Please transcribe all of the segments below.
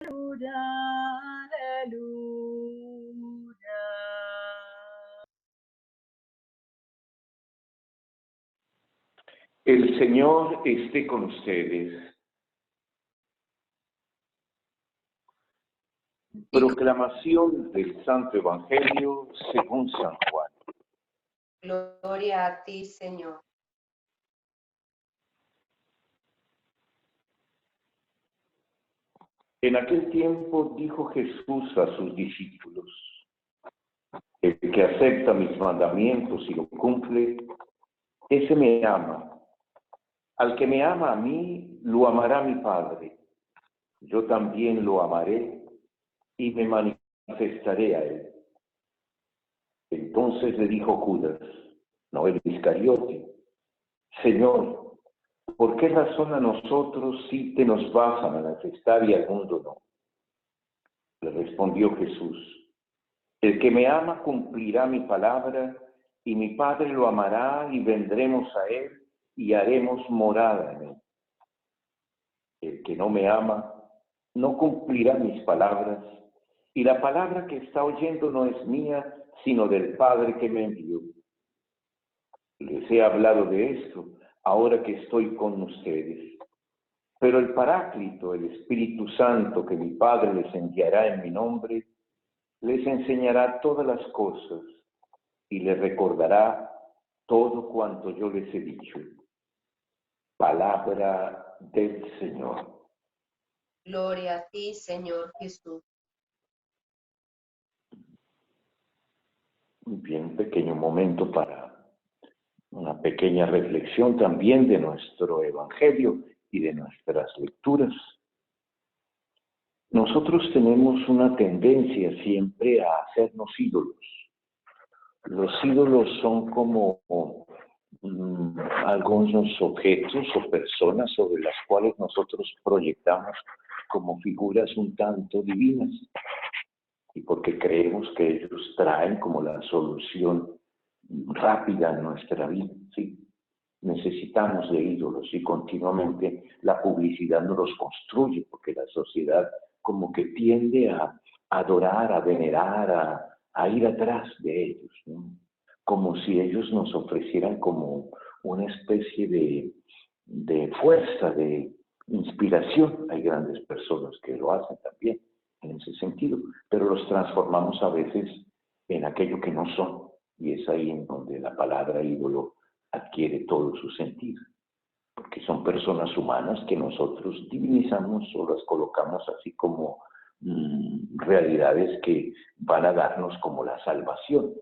aleluya. El Señor esté con ustedes. Proclamación del Santo Evangelio según San Juan. Gloria a ti, Señor. En aquel tiempo dijo Jesús a sus discípulos: el que acepta mis mandamientos y lo cumple, ese me ama. Al que me ama a mí, lo amará mi Padre. Yo también lo amaré y me manifestaré a él. Entonces le dijo Judas, no el Iscariote: Señor, ¿por qué razón a nosotros sí te nos vas a manifestar y al mundo no? Le respondió Jesús: el que me ama cumplirá mi palabra, y mi Padre lo amará, y vendremos a él, y haremos morada en él. El que no me ama, no cumplirá mis palabras, y la palabra que está oyendo no es mía, sino del Padre que me envió. Les he hablado de esto, ahora que estoy con ustedes. Pero el Paráclito, el Espíritu Santo, que mi Padre les enviará en mi nombre, les enseñará todas las cosas y les recordará todo cuanto yo les he dicho. Palabra del Señor. Gloria a ti, Señor Jesús. Muy bien, un pequeño momento para una pequeña reflexión también de nuestro Evangelio y de nuestras lecturas. Nosotros tenemos una tendencia siempre a hacernos ídolos. Los ídolos son como algunos objetos o personas sobre las cuales nosotros proyectamos como figuras un tanto divinas, y porque creemos que ellos traen como la solución rápida en nuestra vida, ¿sí? Necesitamos de ídolos y continuamente la publicidad nos los construye, porque la sociedad como que tiende a adorar, a venerar, a ir atrás de ellos, ¿no? Como si ellos nos ofrecieran como una especie de fuerza, de inspiración. Hay grandes personas que lo hacen también en ese sentido, pero los transformamos a veces en aquello que no son, y es ahí en donde la palabra ídolo adquiere todo su sentido, porque son personas humanas que nosotros divinizamos o las colocamos así como realidades que van a darnos como la salvación.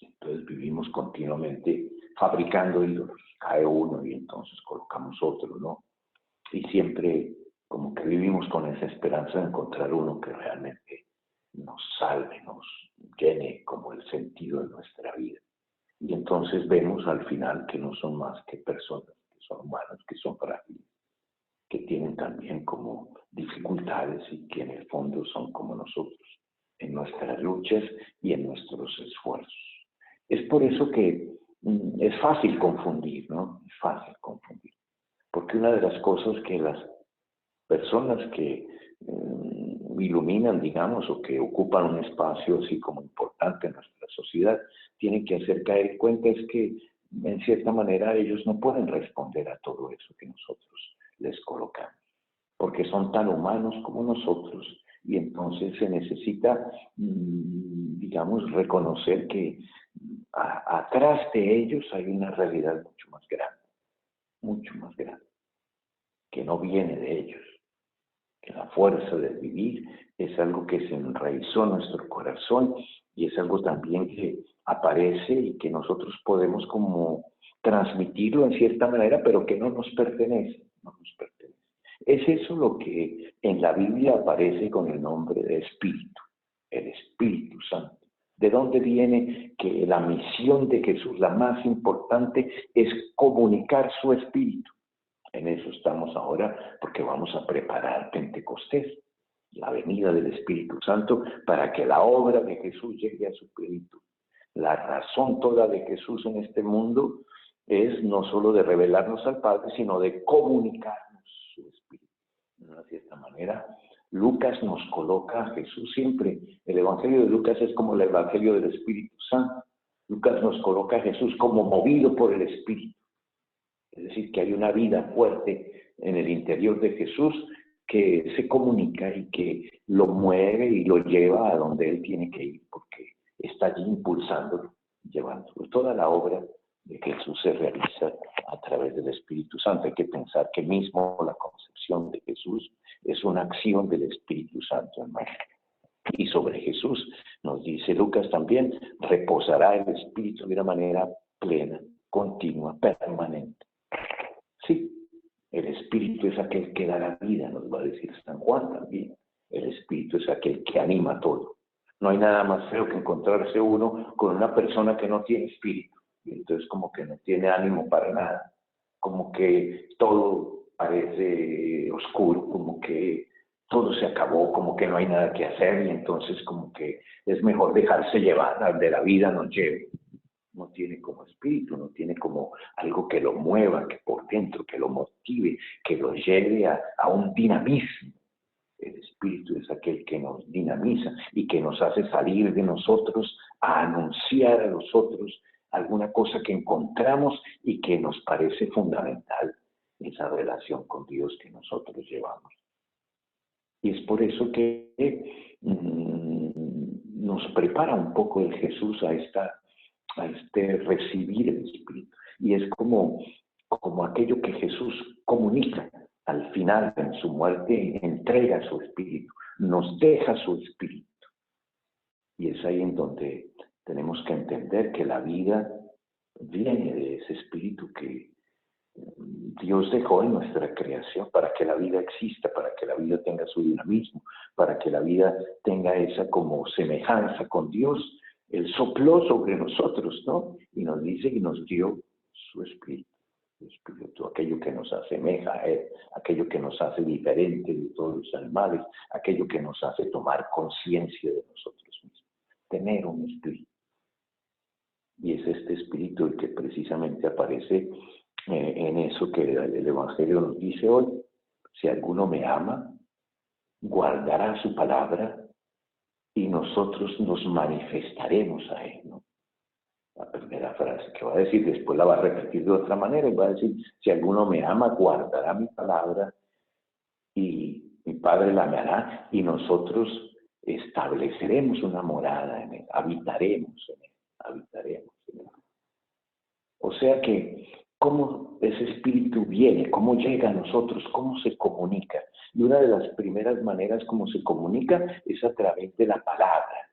Entonces vivimos continuamente fabricando ídolos, cae uno y entonces colocamos otro, ¿no? Y siempre como que vivimos con esa esperanza de encontrar uno que realmente nos salve, nos llene como el sentido de nuestra vida. Y entonces vemos al final que no son más que personas, que son humanos, que son frágiles, que tienen también como dificultades y que en el fondo son como nosotros, en nuestras luchas y en nuestros esfuerzos. Es por eso que es fácil confundir, ¿no? Es fácil confundir. Porque una de las cosas que las personas que iluminan, digamos, o que ocupan un espacio así como importante en nuestra sociedad, tienen que hacer caer en cuenta es que, en cierta manera, ellos no pueden responder a todo eso que nosotros les colocamos, porque son tan humanos como nosotros, y entonces se necesita, digamos, reconocer que atrás de ellos hay una realidad mucho más grande, que no viene de ellos, que la fuerza de vivir es algo que se enraizó en nuestro corazón y es algo también que aparece y que nosotros podemos como transmitirlo en cierta manera, pero que no nos pertenece, no nos pertenece. Es eso lo que en la Biblia aparece con el nombre de Espíritu, el Espíritu Santo. ¿De dónde viene que la misión de Jesús, la más importante, es comunicar su Espíritu? En eso estamos ahora porque vamos a preparar Pentecostés, la venida del Espíritu Santo, para que la obra de Jesús llegue a su plenitud. La razón toda de Jesús en este mundo es no solo de revelarnos al Padre, sino de comunicarnos su Espíritu. De una cierta manera, Lucas nos coloca a Jesús siempre. El Evangelio de Lucas es como el Evangelio del Espíritu Santo. Lucas nos coloca a Jesús como movido por el Espíritu. Es decir, que hay una vida fuerte en el interior de Jesús que se comunica y que lo mueve y lo lleva a donde Él tiene que ir, porque está allí impulsándolo, llevándolo. Toda la obra de Jesús se realiza a través del Espíritu Santo. Hay que pensar que mismo la concepción de Jesús es una acción del Espíritu Santo, hermano. Y sobre Jesús, nos dice Lucas también, reposará el Espíritu de una manera plena, continua, permanente. Sí, el Espíritu es aquel que da la vida, nos va a decir San Juan también. El Espíritu es aquel que anima todo. No hay nada más feo que encontrarse uno con una persona que no tiene espíritu. Y entonces como que no tiene ánimo para nada. Como que todo parece oscuro, como que todo se acabó, como que no hay nada que hacer y entonces como que es mejor dejarse llevar, de la vida nos lleve. No tiene como espíritu, no tiene como algo que lo mueva, que por dentro, que lo motive, que lo lleve a un dinamismo. El Espíritu es aquel que nos dinamiza y que nos hace salir de nosotros a anunciar a los otros alguna cosa que encontramos y que nos parece fundamental en esa relación con Dios que nosotros llevamos. Y es por eso que nos prepara un el Jesús a este recibir el Espíritu. Y es como aquello que Jesús comunica al final, en su muerte, entrega su Espíritu, nos deja su Espíritu. Y es ahí en donde tenemos que entender que la vida viene de ese Espíritu que Dios dejó en nuestra creación para que la vida exista, para que la vida tenga su dinamismo, para que la vida tenga esa como semejanza con Dios. Él sopló sobre nosotros, ¿no? Y nos dice y nos dio su Espíritu. Espíritu, aquello que nos asemeja a Él, aquello que nos hace diferente de todos los animales, aquello que nos hace tomar conciencia de nosotros mismos, tener un espíritu. Y es este espíritu el que precisamente aparece en eso que el Evangelio nos dice hoy. Si alguno me ama, guardará su palabra y nosotros nos manifestaremos a Él, ¿no? La primera frase que va a decir, después la va a repetir de otra manera y va a decir, si alguno me ama, guardará mi palabra y mi Padre la amará y nosotros estableceremos una morada en Él, habitaremos en Él, habitaremos en Él. O sea que, ¿cómo ese espíritu viene? ¿Cómo llega a nosotros? ¿Cómo se comunica? Y una de las primeras maneras como se comunica es a través de la palabra,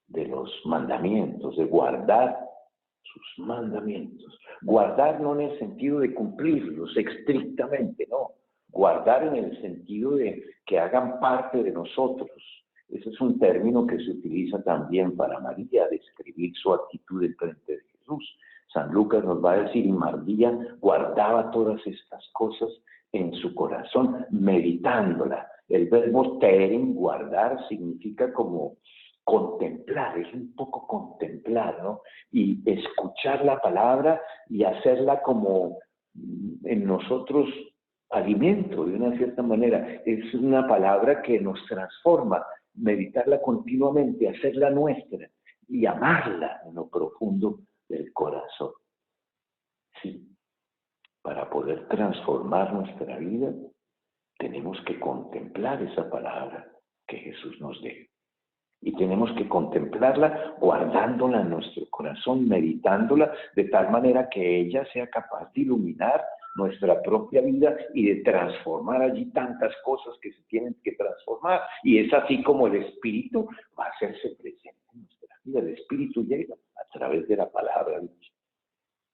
de los mandamientos, de guardar sus mandamientos. Guardar no en el sentido de cumplirlos estrictamente, no. Guardar en el sentido de que hagan parte de nosotros. Ese es un término que se utiliza también para María, describir su actitud en frente de Jesús. San Lucas nos va a decir, y María guardaba todas estas cosas en su corazón, meditándola. El verbo teren, guardar, significa como contemplar, es un poco contemplar, ¿no? Y escuchar la palabra y hacerla como en nosotros alimento, de una cierta manera. Es una palabra que nos transforma, meditarla continuamente, hacerla nuestra y amarla en lo profundo del corazón. Sí, para poder transformar nuestra vida, tenemos que contemplar esa palabra que Jesús nos deja. Y tenemos que contemplarla guardándola en nuestro corazón, meditándola de tal manera que ella sea capaz de iluminar nuestra propia vida y de transformar allí tantas cosas que se tienen que transformar. Y es así como el Espíritu va a hacerse presente en nuestra vida. El Espíritu llega a través de la palabra de Dios.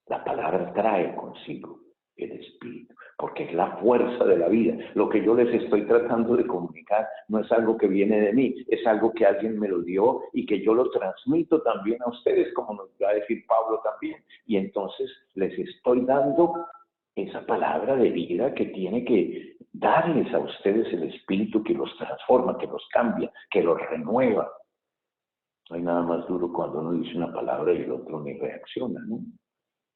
La palabra trae consigo el Espíritu, porque es la fuerza de la vida. Lo que yo les estoy tratando de comunicar no es algo que viene de mí, es algo que alguien me lo dio y que yo lo transmito también a ustedes, como nos va a decir Pablo también. Y entonces les estoy dando esa palabra de vida que tiene que darles a ustedes el Espíritu que los transforma, que los cambia, que los renueva. No hay nada más duro cuando uno dice una palabra y el otro ni reacciona, ¿no?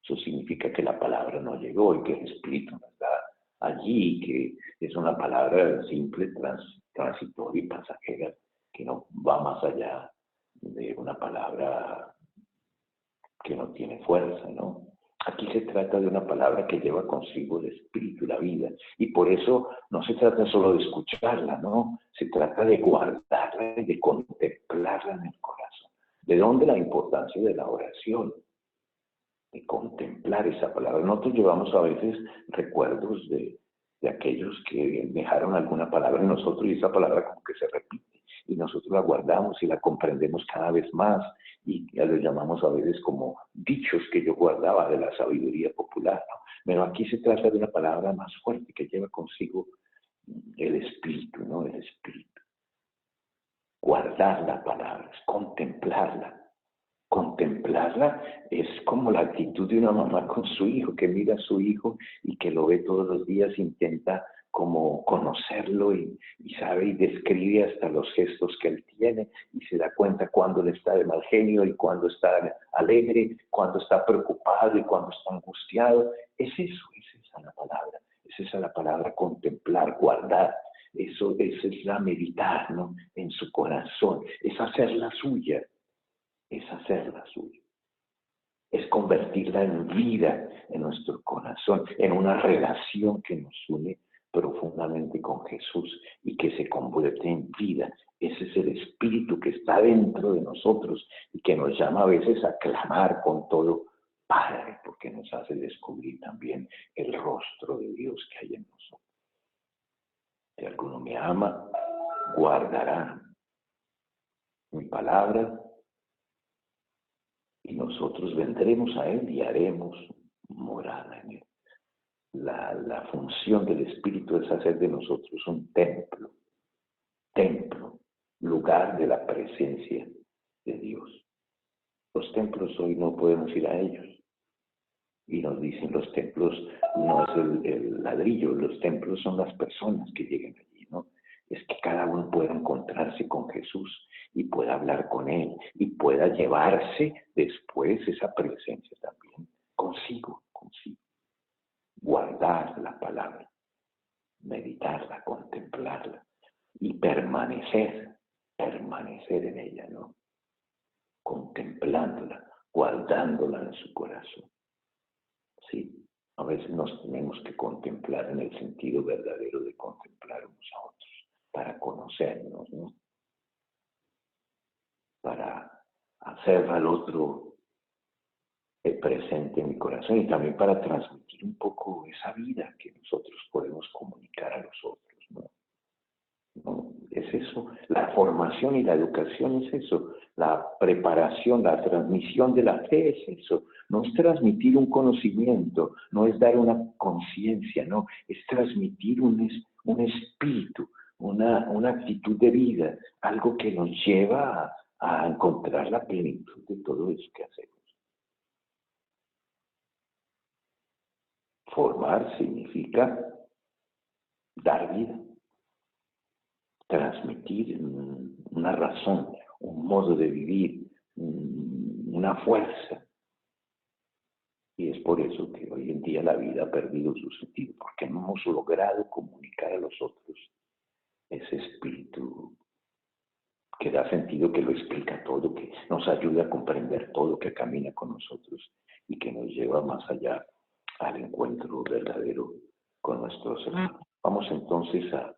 Eso significa que la palabra no llegó y que el Espíritu no está allí, que es una palabra simple, transitoria y pasajera, que no va más allá de una palabra que no tiene fuerza, ¿no? Aquí se trata de una palabra que lleva consigo el espíritu, la vida, y por eso no se trata solo de escucharla, ¿no? Se trata de guardarla y de contemplarla en el corazón. ¿De dónde la importancia de la oración? De contemplar esa palabra. Nosotros llevamos a veces recuerdos de aquellos que dejaron alguna palabra en nosotros y esa palabra como que se repite y nosotros la guardamos y la comprendemos cada vez más y ya lo llamamos a veces como dichos que yo guardaba de la sabiduría popular, ¿no? Pero aquí se trata de una palabra más fuerte que lleva consigo el espíritu, ¿no? El espíritu. Guardar la palabra, es contemplarla. Contemplarla es como la actitud de una mamá con su hijo, que mira a su hijo y que lo ve todos los días, intenta como conocerlo y sabe y describe hasta los gestos que él tiene y se da cuenta cuando él está de mal genio y cuando está alegre, cuando está preocupado y cuando está angustiado. Es eso, es esa la palabra, es esa la palabra contemplar, guardar. Eso es la meditar, ¿no? En su corazón, es hacerla suya. Es hacerla suya, es convertirla en vida en nuestro corazón, en una relación que nos une profundamente con Jesús y que se convierte en vida. Ese es el espíritu que está dentro de nosotros y que nos llama a veces a clamar con todo Padre, porque nos hace descubrir también el rostro de Dios que hay en nosotros. Si alguno me ama, guardará mi palabra y nosotros vendremos a Él y haremos morada en Él. La función del Espíritu es hacer de nosotros un templo, lugar de la presencia de Dios. Los templos hoy no podemos ir a ellos. Y nos dicen los templos no es el ladrillo, los templos son las personas que lleguen allí, ¿no? Es que cada uno pueda encontrarse con Jesús y pueda hablar con Él y pueda llevarse después esa presencia también consigo. Guardar la palabra, meditarla, contemplarla y permanecer en ella, ¿no? Contemplándola, guardándola en su corazón. Sí, a veces nos tenemos que contemplar en el sentido verdadero de contemplar unos a otros, para conocernos, ¿no? Para hacer al otro presente en mi corazón y también para transmitir un poco esa vida que nosotros podemos comunicar a los otros, ¿no? ¿No? Es eso, la formación y la educación es eso, la preparación, la transmisión de la fe es eso, no es transmitir un conocimiento, no es dar una conciencia, no, es transmitir un espíritu, una actitud de vida, algo que nos lleva a encontrar la plenitud de todo eso que hacemos. Formar significa dar vida, transmitir una razón, un modo de vivir, una fuerza. Y es por eso que hoy en día la vida ha perdido su sentido, porque no hemos logrado comunicar a los otros ese espíritu que da sentido, que lo explica todo, que nos ayuda a comprender todo, que camina con nosotros y que nos lleva más allá al encuentro verdadero con nuestros hermanos. Vamos entonces a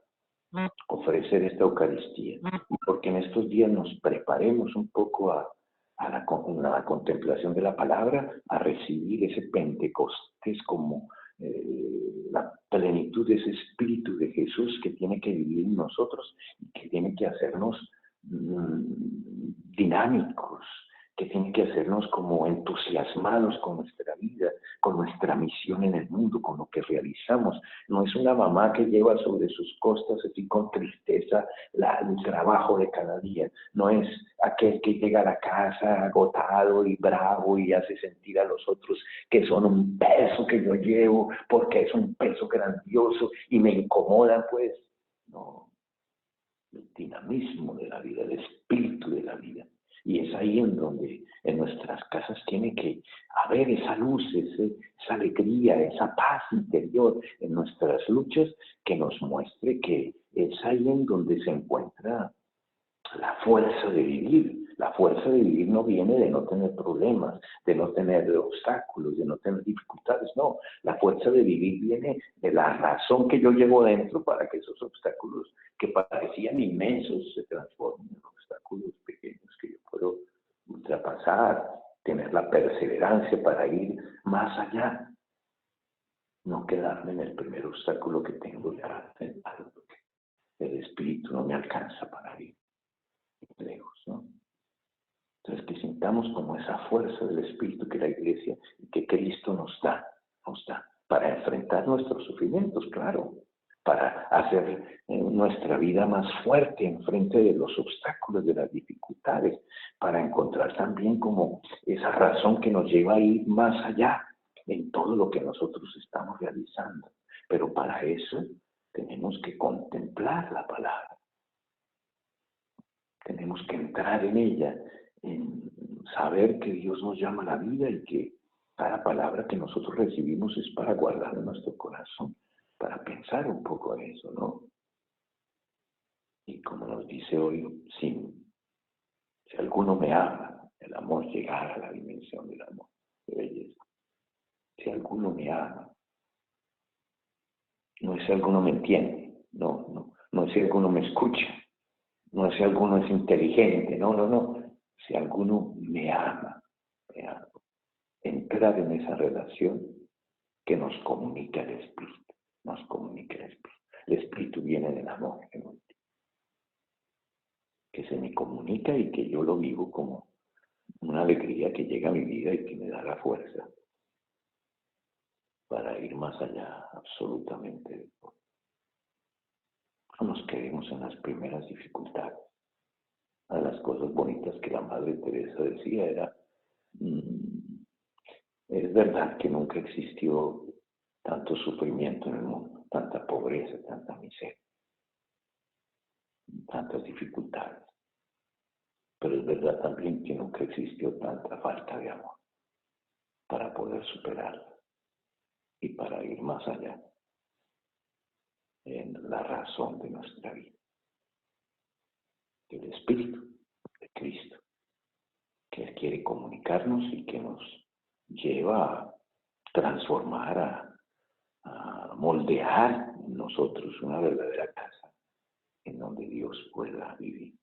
ofrecer esta Eucaristía y porque en estos días nos preparemos un poco a la contemplación de la palabra, a recibir ese Pentecostés como la plenitud de ese Espíritu de Jesús que tiene que vivir en nosotros y que tiene que hacernos dinámicos, que tiene que hacernos como entusiasmados con nuestra vida, con nuestra misión en el mundo, con lo que realizamos. No es una mamá que lleva sobre sus costas así con tristeza el trabajo de cada día. No es aquel que llega a la casa agotado y bravo y hace sentir a los otros que son un peso que yo llevo porque es un peso grandioso y me incomoda, pues. No, el dinamismo de la vida, el espíritu de la vida. Y es ahí en donde en nuestras casas tiene que haber esa luz, esa alegría, esa paz interior en nuestras luchas que nos muestre que es ahí en donde se encuentra la fuerza de vivir. La fuerza de vivir no viene de no tener problemas, de no tener obstáculos, de no tener dificultades, no. La fuerza de vivir viene de la razón que yo llevo dentro para que esos obstáculos que parecían inmensos se transformen en obstáculos pequeños que yo puedo ultrapasar, tener la perseverancia para ir más allá. No quedarme en el primer obstáculo que tengo ya sentado, porque el espíritu no me alcanza para ir lejos, ¿no? Entonces, que sintamos como esa fuerza del espíritu que la iglesia y que Cristo nos da para enfrentar nuestros sufrimientos, claro, para hacer nuestra vida más fuerte en frente de los obstáculos, de las dificultades, para encontrar también como esa razón que nos lleva a ir más allá en todo lo que nosotros estamos realizando. Pero para eso tenemos que contemplar la palabra. Tenemos que entrar en ella, en saber que Dios nos llama a la vida y que cada palabra que nosotros recibimos es para guardar en nuestro corazón, para pensar un poco en eso, ¿no? Y como nos dice hoy, si alguno me ama, el amor llegará a la dimensión del amor, de belleza. Si alguno me ama, no es si alguno me entiende, no es si alguno me escucha, no es si alguno es inteligente, no. Si alguno me ama, entrar en esa relación que nos comunica el Espíritu, El Espíritu viene del amor, que se me comunica y que yo lo vivo como una alegría que llega a mi vida y que me da la fuerza para ir más allá absolutamente. No nos quedemos en las primeras dificultades. Una de las cosas bonitas que la Madre Teresa decía era, es verdad que nunca existió tanto sufrimiento en el mundo, tanta pobreza, tanta miseria, tantas dificultades. Pero es verdad también que nunca existió tanta falta de amor para poder superarla y para ir más allá en la razón de nuestra vida. El Espíritu de Cristo, que Él quiere comunicarnos y que nos lleva a transformar, a moldear en nosotros una verdadera casa en donde Dios pueda vivir.